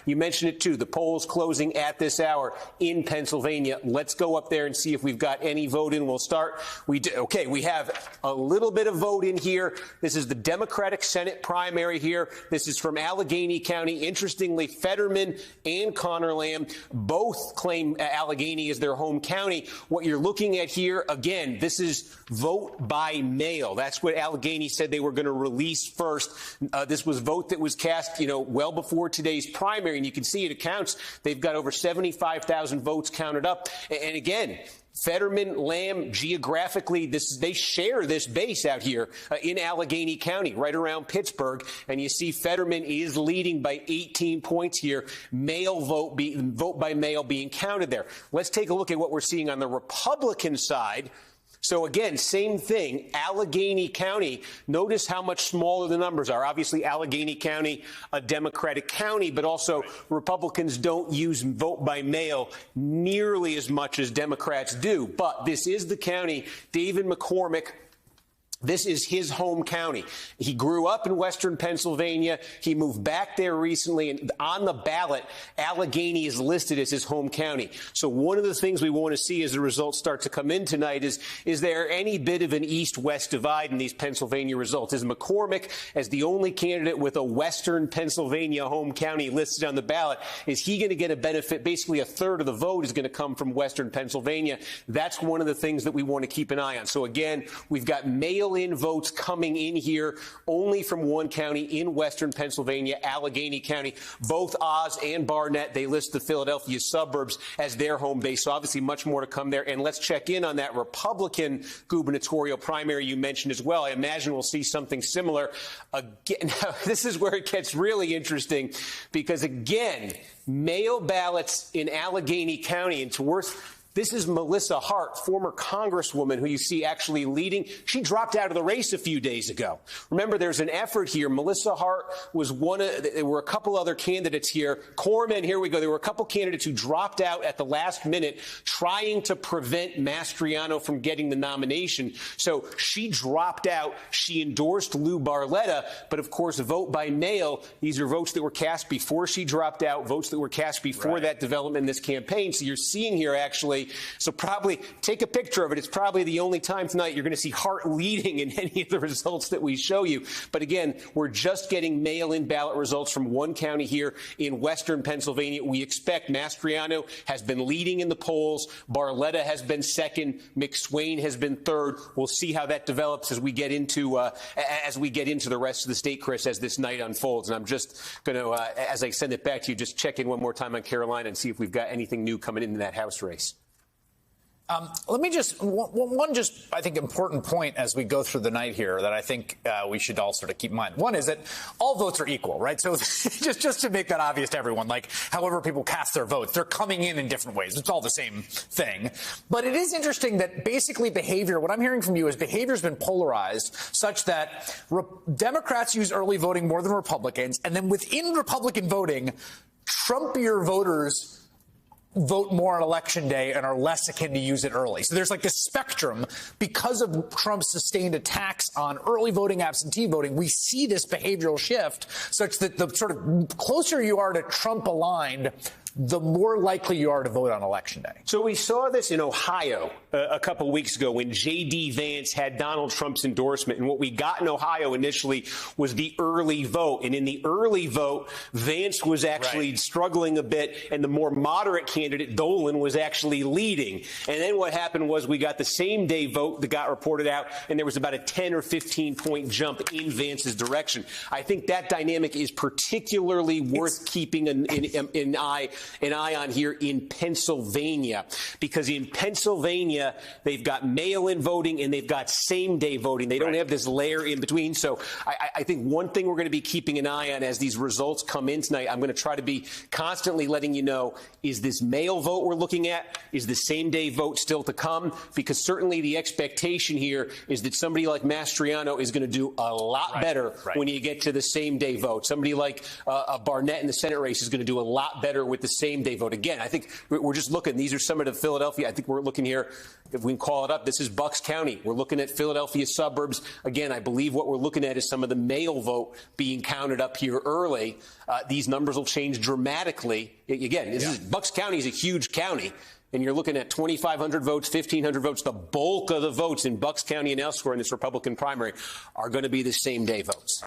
You mentioned it, too. The polls closing at this hour in Pennsylvania. Let's go up there and see if we've got any vote in. We'll start. Okay, we have a little bit of vote in here. This is the Democratic Senate primary here. This is from Allegheny County. Interestingly, Fetterman and Connor Lamb both claim Allegheny is their home county. What you're looking at here, again, this is vote by mail. That's what Allegheny said they were going to release first. This was vote that was cast, well before today's primary, and you can see it accounts. They've got over 75,000 votes counted up. And again, Fetterman, Lamb, geographically, they share this base out here in Allegheny County, right around Pittsburgh. And you see Fetterman is leading by 18 points here. Vote by mail being counted there. Let's take a look at what we're seeing on the Republican side. So again, same thing, Allegheny County. Notice how much smaller the numbers are. Obviously, Allegheny County, a Democratic county, but also Republicans don't use vote by mail nearly as much as Democrats do. But this is the county. David McCormick, this is his home county. He grew up in Western Pennsylvania. He moved back there recently, and on the ballot, Allegheny is listed as his home county. So one of the things we want to see as the results start to come in tonight is there any bit of an east-west divide in these Pennsylvania results? Is McCormick, as the only candidate with a Western Pennsylvania home county listed on the ballot, is he going to get a benefit? Basically, a third of the vote is going to come from Western Pennsylvania. That's one of the things that we want to keep an eye on. So again, we've got mail-in votes coming in here only from one county in Western Pennsylvania, Allegheny County. Both Oz and Barnett, they list the Philadelphia suburbs as their home base. So obviously much more to come there. And let's check in on that Republican gubernatorial primary you mentioned as well. I imagine we'll see something similar. Again, now, this is where it gets really interesting because, again, mail ballots in Allegheny County, it's worth. This is Melissa Hart, former congresswoman who you see actually leading. She dropped out of the race a few days ago. Remember, there's an effort here. Melissa Hart was there were a couple other candidates here. Corman, here we go. There were a couple candidates who dropped out at the last minute trying to prevent Mastriano from getting the nomination. So she dropped out. She endorsed Lou Barletta. But, of course, vote by mail, these are votes that were cast before she dropped out, votes that were cast before that development in this campaign. So you're seeing here actually. So probably take a picture of it. It's probably the only time tonight you're going to see Hart leading in any of the results that we show you. But again, we're just getting mail-in ballot results from one county here in Western Pennsylvania. We expect Mastriano has been leading in the polls. Barletta has been second. McSwain has been third. We'll see how that develops as we get into the rest of the state, Chris, as this night unfolds. And I'm just going to, as I send it back to you, just check in one more time on Carolina and see if we've got anything new coming into that House race. Let me I think, important point as we go through the night here that I think we should all sort of keep in mind. One is that all votes are equal, right? So just to make that obvious to everyone, like however people cast their votes, they're coming in different ways. It's all the same thing. But it is interesting that basically what I'm hearing from you is behavior's been polarized such that Democrats use early voting more than Republicans. And then within Republican voting, Trumpier voters vote more on Election Day and are less akin to use it early. So there's like this spectrum because of Trump's sustained attacks on early voting, absentee voting. We see this behavioral shift such that the sort of closer you are to Trump aligned, the more likely you are to vote on Election Day. So we saw this in Ohio a couple weeks ago when J.D. Vance had Donald Trump's endorsement. And what we got in Ohio initially was the early vote. And in the early vote, Vance was actually struggling a bit, and the more moderate candidate, Dolan, was actually leading. And then what happened was we got the same day vote that got reported out, and there was about a 10 or 15-point jump in Vance's direction. I think that dynamic is particularly worth keeping an eye on here in Pennsylvania, because in Pennsylvania, they've got mail-in voting and they've got same-day voting. They don't have this layer in between. So I think one thing we're going to be keeping an eye on as these results come in tonight, I'm going to try to be constantly letting you know, is this mail vote we're looking at? Is the same-day vote still to come? Because certainly the expectation here is that somebody like Mastriano is going to do a lot better when you get to the same-day vote. Somebody like Barnett in the Senate race is going to do a lot better with the same day vote. Again, I think we're just looking. These are some of the Philadelphia. I think we're looking here. If we can call it up, this is Bucks County. We're looking at Philadelphia suburbs. Again, I believe what we're looking at is some of the mail vote being counted up here early. These numbers will change dramatically. Again, Bucks County is a huge county. And you're looking at 2,500 votes, 1,500 votes. The bulk of the votes in Bucks County and elsewhere in this Republican primary are going to be the same day votes.